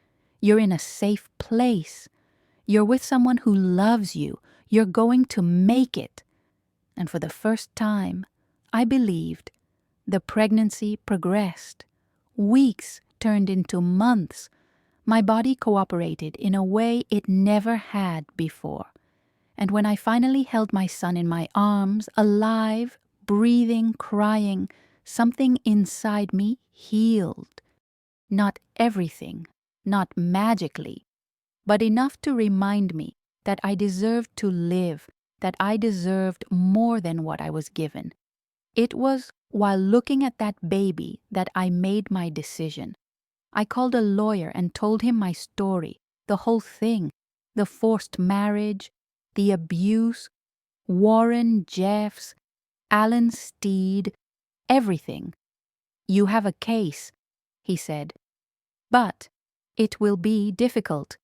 You're in a safe place. You're with someone who loves you. You're going to make it." And for the first time, I believed. The pregnancy progressed. Weeks turned into months. My body cooperated in a way it never had before. And when I finally held my son in my arms, alive, breathing, crying, something inside me healed. Not everything, not magically, but enough to remind me that I deserved to live, that I deserved more than what I was given. It was while looking at that baby that I made my decision. I called a lawyer and told him my story, the whole thing, the forced marriage, the abuse, Warren Jeffs, Alan Steed, everything. "You have a case," he said. "But it will be difficult.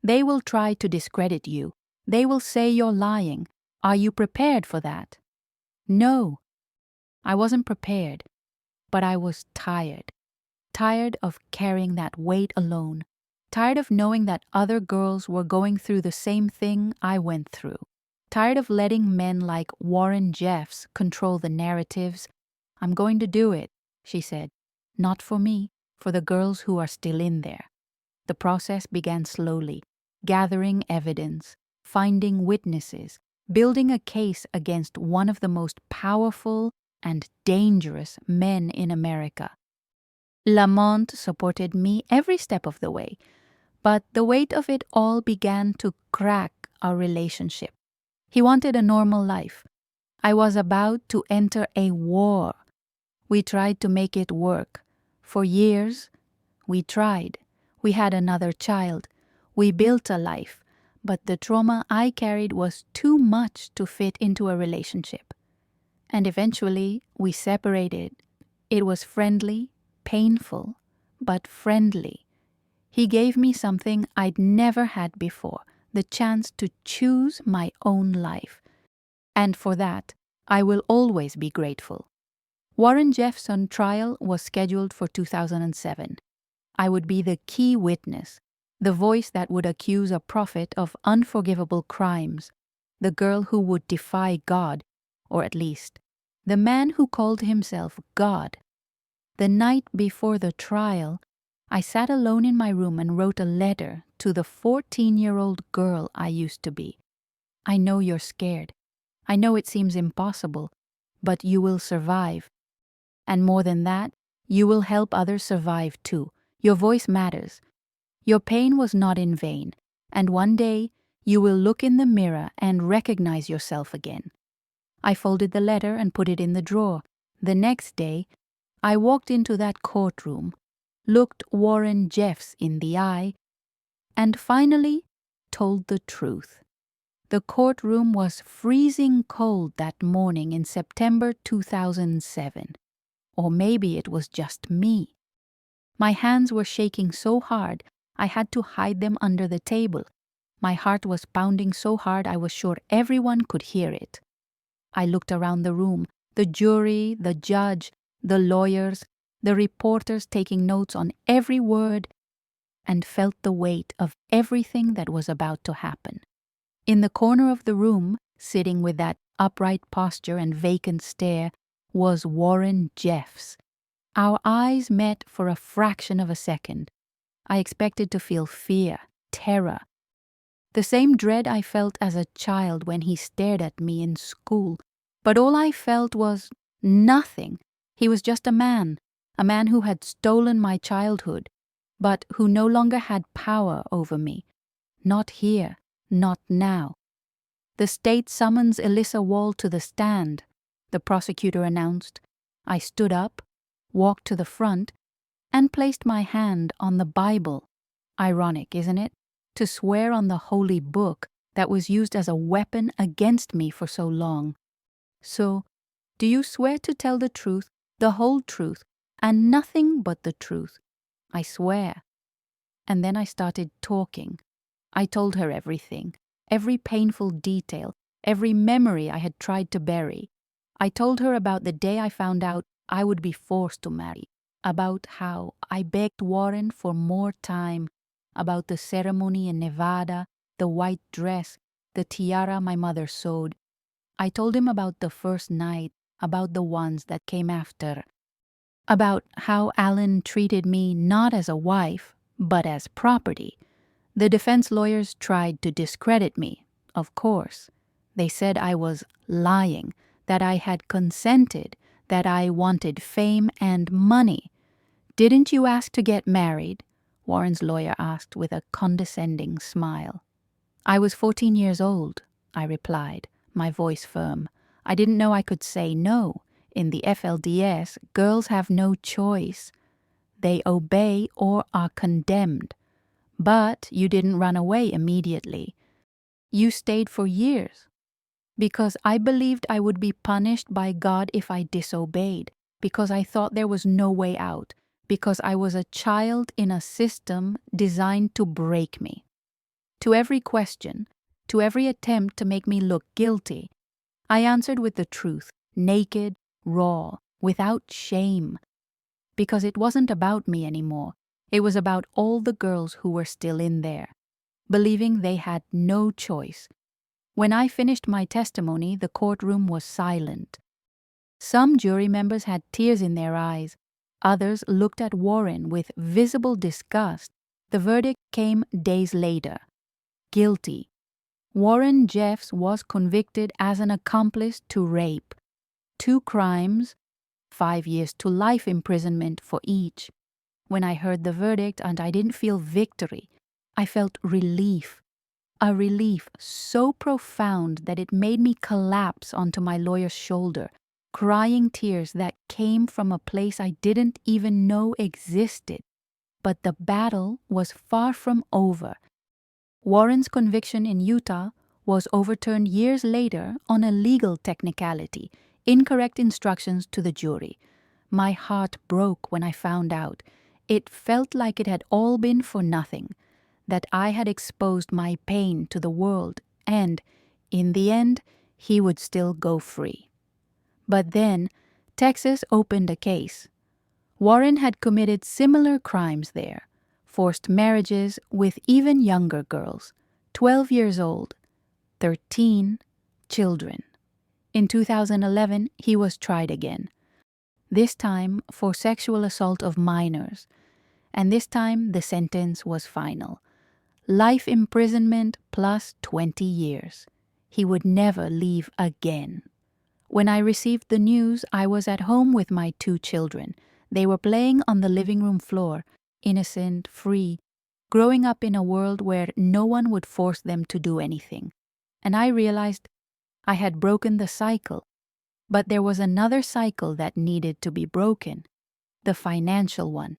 They will try to discredit you. They will say you're lying. Are you prepared for that?" No, I wasn't prepared, but I was tired. Tired of carrying that weight alone. Tired of knowing that other girls were going through the same thing I went through. Tired of letting men like Warren Jeffs control the narratives. "I'm going to do it," she said. "Not for me, for the girls who are still in there." The process began slowly, gathering evidence, finding witnesses, building a case against one of the most powerful and dangerous men in America. Lamont supported me every step of the way, but the weight of it all began to crack our relationship. He wanted a normal life. I was about to enter a war. We tried to make it work. For years, we tried. We had another child. We built a life. But the trauma I carried was too much to fit into a relationship. And eventually, we separated. It was friendly, painful, but friendly. He gave me something I'd never had before, the chance to choose my own life. And for that, I will always be grateful. Warren Jeffs' trial was scheduled for 2007. I would be the key witness, the voice that would accuse a prophet of unforgivable crimes, the girl who would defy God, or at least, the man who called himself God. The night before the trial, I sat alone in my room and wrote a letter to the 14-year-old girl I used to be. "I know you're scared. I know it seems impossible, but you will survive. And more than that, you will help others survive too. Your voice matters. Your pain was not in vain, and one day you will look in the mirror and recognize yourself again." I folded the letter and put it in the drawer. The next day, I walked into that courtroom, looked Warren Jeffs in the eye, and finally told the truth. The courtroom was freezing cold that morning in September 2007. Or maybe it was just me. My hands were shaking so hard I had to hide them under the table. My heart was pounding so hard I was sure everyone could hear it. I looked around the room, the jury, the judge, the lawyers, the reporters taking notes on every word, and felt the weight of everything that was about to happen. In the corner of the room, sitting with that upright posture and vacant stare, was Warren Jeffs. Our eyes met for a fraction of a second. I expected to feel fear, terror. The same dread I felt as a child when he stared at me in school. But all I felt was nothing. He was just a man who had stolen my childhood, but who no longer had power over me. Not here, not now. "The state summons Elissa Wall to the stand," the prosecutor announced. I stood up, walked to the front, and placed my hand on the Bible. Ironic, isn't it? To swear on the holy book that was used as a weapon against me for so long. "So, do you swear to tell the truth, the whole truth, and nothing but the truth?" "I swear." And then I started talking. I told her everything, every painful detail, every memory I had tried to bury. I told her about the day I found out I would be forced to marry, about how I begged Warren for more time, about the ceremony in Nevada, the white dress, the tiara my mother sewed. I told him about the first night, about the ones that came after, about how Alan treated me not as a wife, but as property. The defense lawyers tried to discredit me, of course. They said I was lying, that I had consented, that I wanted fame and money. "Didn't you ask to get married?" Warren's lawyer asked with a condescending smile. "I was 14 years old," I replied, my voice firm. "I didn't know I could say no. In the FLDS, girls have no choice. They obey or are condemned. But you didn't run away immediately. You stayed for years. Because I believed I would be punished by God if I disobeyed. Because I thought there was no way out. Because I was a child in a system designed to break me." To every question, to every attempt to make me look guilty, I answered with the truth, naked, raw, without shame. Because it wasn't about me anymore. It was about all the girls who were still in there, believing they had no choice. When I finished my testimony, the courtroom was silent. Some jury members had tears in their eyes. Others looked at Warren with visible disgust. The verdict came days later. Guilty. Warren Jeffs was convicted as an accomplice to rape. 2 crimes, 5 years to life imprisonment for each. When I heard the verdict and I didn't feel victory, I felt relief. A relief so profound that it made me collapse onto my lawyer's shoulder, crying tears that came from a place I didn't even know existed. But the battle was far from over. Warren's conviction in Utah was overturned years later on a legal technicality, incorrect instructions to the jury. My heart broke when I found out. It felt like it had all been for nothing, that I had exposed my pain to the world and, in the end, he would still go free. But then, Texas opened a case. Warren had committed similar crimes there, forced marriages with even younger girls, 12 years old, 13 children. In 2011, he was tried again, this time for sexual assault of minors, and this time the sentence was final. Life imprisonment plus 20 years. He would never leave again. When I received the news, I was at home with my 2 children. They were playing on the living room floor, innocent, free, growing up in a world where no one would force them to do anything. And I realized I had broken the cycle. But there was another cycle that needed to be broken, the financial one.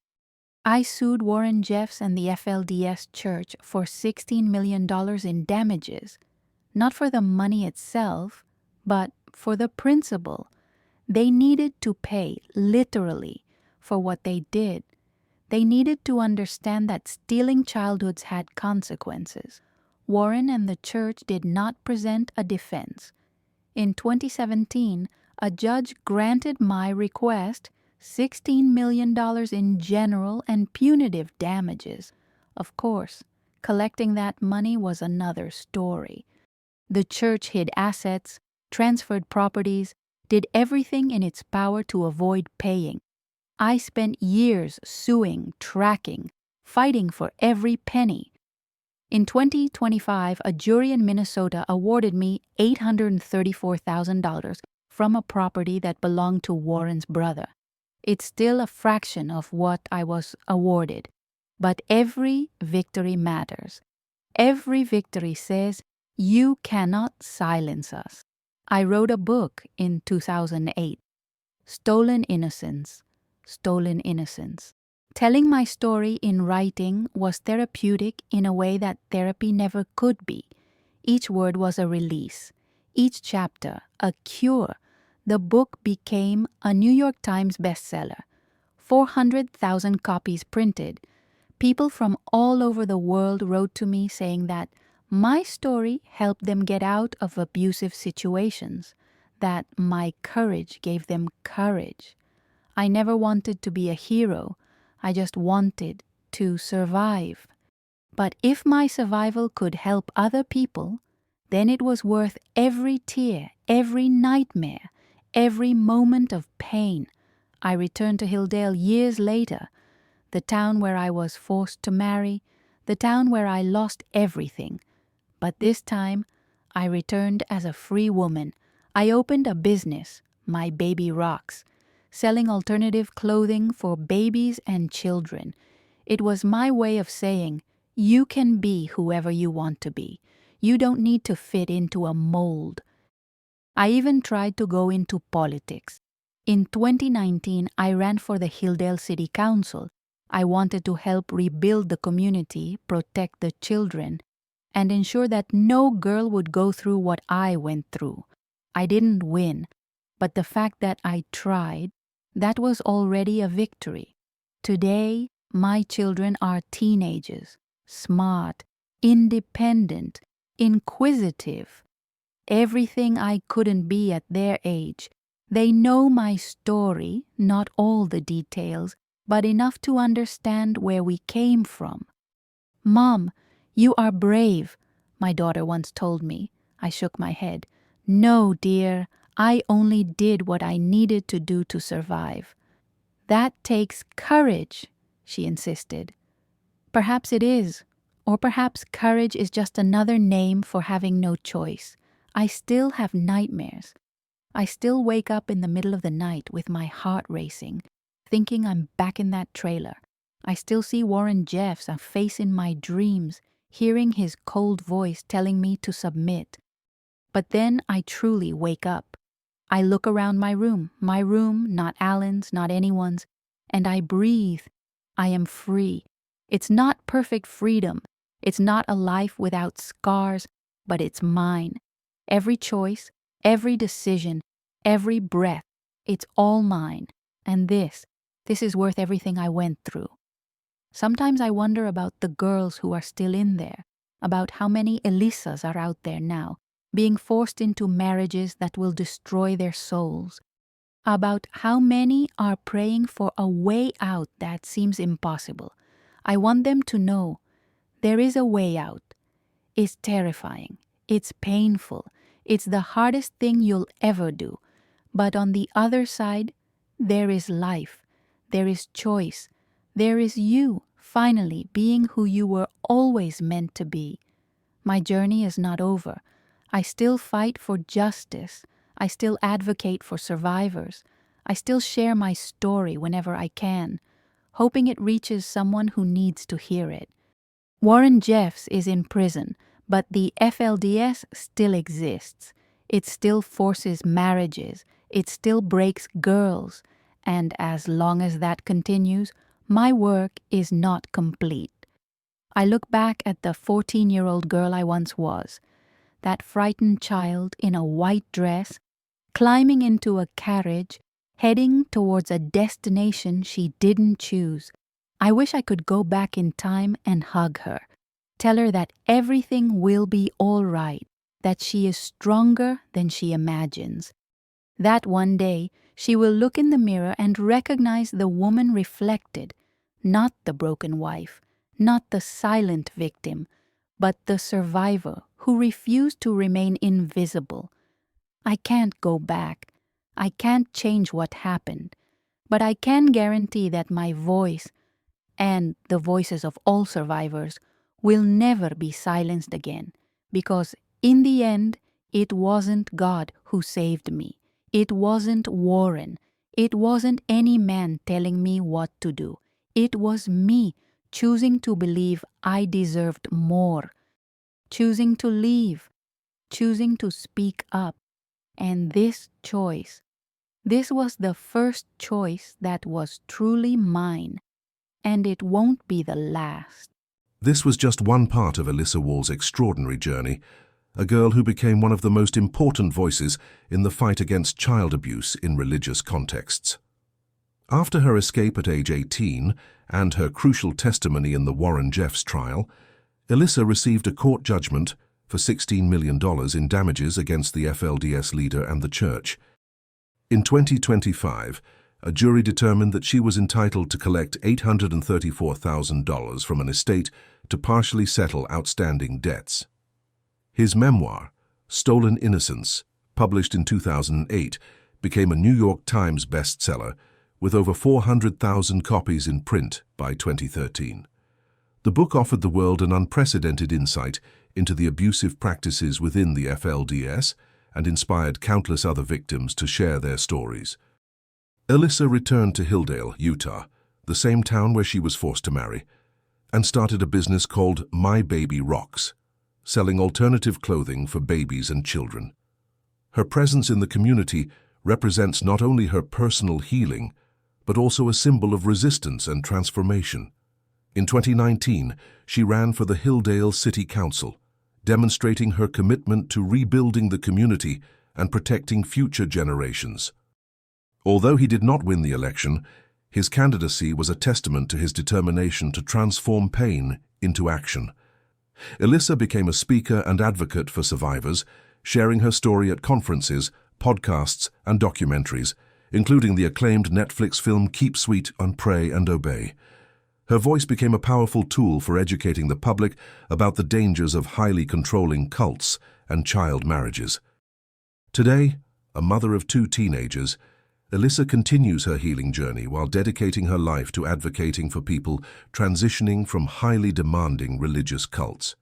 I sued Warren Jeffs and the FLDS Church for $16 million in damages, not for the money itself, but for the principle. They needed to pay, literally, for what they did. They needed to understand that stealing childhoods had consequences. Warren and the church did not present a defense. In 2017, a judge granted my request $16 million in general and punitive damages. Of course, collecting that money was another story. The church hid assets, transferred properties, did everything in its power to avoid paying. I spent years suing, tracking, fighting for every penny. In 2025, a jury in Minnesota awarded me $834,000 from a property that belonged to Warren's brother. It's still a fraction of what I was awarded, but every victory matters. Every victory says, you cannot silence us. I wrote a book in 2008, Stolen Innocence, Stolen Innocence. Telling my story in writing was therapeutic in a way that therapy never could be. Each word was a release, each chapter a cure. The book became a New York Times bestseller, 400,000 copies printed. People from all over the world wrote to me saying that my story helped them get out of abusive situations, that my courage gave them courage. I never wanted to be a hero. I just wanted to survive. But if my survival could help other people, then it was worth every tear, every nightmare, every moment of pain. I returned to Hilldale years later, the town where I was forced to marry, the town where I lost everything. But this time, I returned as a free woman. I opened a business, My Baby Rocks, selling alternative clothing for babies and children. It was my way of saying, you can be whoever you want to be. You don't need to fit into a mold. I even tried to go into politics. In 2019, I ran for the Hilldale City Council. I wanted to help rebuild the community, protect the children, and ensure that no girl would go through what I went through. I didn't win, but the fact that I tried, that was already a victory. Today, my children are teenagers, smart, independent, inquisitive. Everything I couldn't be at their age. They know my story, not all the details, but enough to understand where we came from. Mom, you are brave, my daughter once told me. I shook my head. No, dear, I only did what I needed to do to survive. That takes courage, she insisted. Perhaps it is, or perhaps courage is just another name for having no choice. I still have nightmares. I still wake up in the middle of the night with my heart racing, thinking I'm back in that trailer. I still see Warren Jeffs, a face in my dreams, hearing his cold voice telling me to submit. But then I truly wake up. I look around my room, not Alan's, not anyone's, and I breathe. I am free. It's not perfect freedom. It's not a life without scars, but it's mine. Every choice, every decision, every breath, it's all mine. And this is worth everything I went through. Sometimes I wonder about the girls who are still in there, about how many Elissas are out there now, being forced into marriages that will destroy their souls, about how many are praying for a way out that seems impossible. I want them to know there is a way out. It's terrifying. It's painful. It's the hardest thing you'll ever do. But on the other side, there is life. There is choice. There is you, finally, being who you were always meant to be. My journey is not over. I still fight for justice. I still advocate for survivors. I still share my story whenever I can, hoping it reaches someone who needs to hear it. Warren Jeffs is in prison, but the FLDS still exists. It still forces marriages. It still breaks girls. And as long as that continues, my work is not complete. I look back at the 14-year-old girl I once was, that frightened child in a white dress, climbing into a carriage, heading towards a destination she didn't choose. I wish I could go back in time and hug her, tell her that everything will be all right, that she is stronger than she imagines. That one day she will look in the mirror and recognize the woman reflected, not the broken wife, not the silent victim, but the survivor who refused to remain invisible. I can't go back. I can't change what happened, but I can guarantee that my voice, and the voices of all survivors, will never be silenced again, because in the end, it wasn't God who saved me. It wasn't Warren. It wasn't any man telling me what to do. It was me choosing to believe I deserved more, choosing to leave, choosing to speak up. And this choice, this was the first choice that was truly mine, and it won't be the last. This was just one part of Elissa Wall's extraordinary journey, a girl who became one of the most important voices in the fight against child abuse in religious contexts. After her escape at age 18 and her crucial testimony in the Warren Jeffs trial, Elissa received a court judgment for $16 million in damages against the FLDS leader and the church. In 2025, a jury determined that she was entitled to collect $834,000 from an estate to partially settle outstanding debts. His memoir, Stolen Innocence, published in 2008, became a New York Times bestseller with over 400,000 copies in print by 2013. The book offered the world an unprecedented insight into the abusive practices within the FLDS and inspired countless other victims to share their stories. Elissa returned to Hilldale, Utah, the same town where she was forced to marry, and started a business called My Baby Rocks, selling alternative clothing for babies and children. Her presence in the community represents not only her personal healing, but also a symbol of resistance and transformation. In 2019, she ran for the Hilldale City Council, demonstrating her commitment to rebuilding the community and protecting future generations. Although he did not win the election, his candidacy was a testament to his determination to transform pain into action. Elissa became a speaker and advocate for survivors, sharing her story at conferences, podcasts, and documentaries, including the acclaimed Netflix film Keep Sweet and Pray and Obey. Her voice became a powerful tool for educating the public about the dangers of highly controlling cults and child marriages. Today, a mother of 2 teenagers, Elissa continues her healing journey while dedicating her life to advocating for people transitioning from highly demanding religious cults.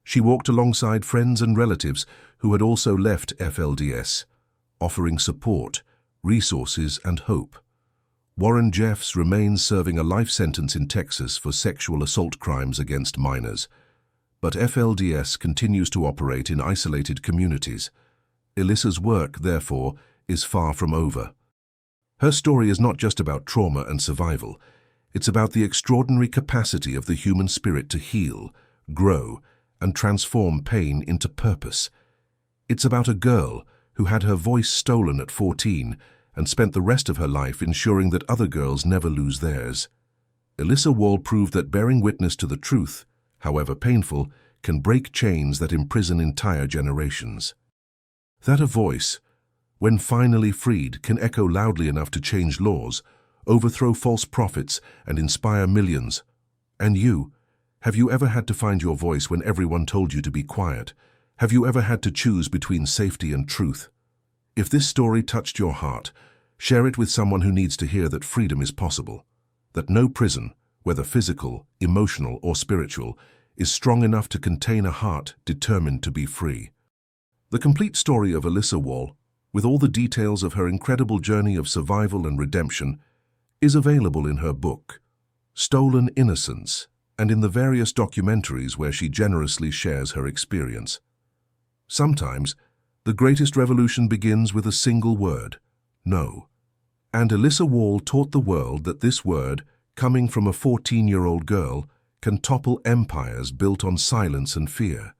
She walked alongside friends and relatives who had also left FLDS, offering support, resources, and hope. Warren Jeffs remains serving a life sentence in Texas for sexual assault crimes against minors, but FLDS continues to operate in isolated communities. Elissa's work, therefore, is far from over. Her story is not just about trauma and survival. It's about the extraordinary capacity of the human spirit to heal, grow, and transform pain into purpose. It's about a girl who had her voice stolen at 14 and spent the rest of her life ensuring that other girls never lose theirs. Elissa Wall proved that bearing witness to the truth, however painful, can break chains that imprison entire generations. That a voice, when finally freed, can echo loudly enough to change laws, overthrow false prophets, and inspire millions. And you, have you ever had to find your voice when everyone told you to be quiet? Have you ever had to choose between safety and truth? If this story touched your heart, share it with someone who needs to hear that freedom is possible, that no prison, whether physical, emotional, or spiritual, is strong enough to contain a heart determined to be free. The complete story of Elissa Wall, with all the details of her incredible journey of survival and redemption, is available in her book, Stolen Innocence, and in the various documentaries where she generously shares her experience. Sometimes, the greatest revolution begins with a single word, no. And Elissa Wall taught the world that this word, coming from a 14-year-old girl, can topple empires built on silence and fear.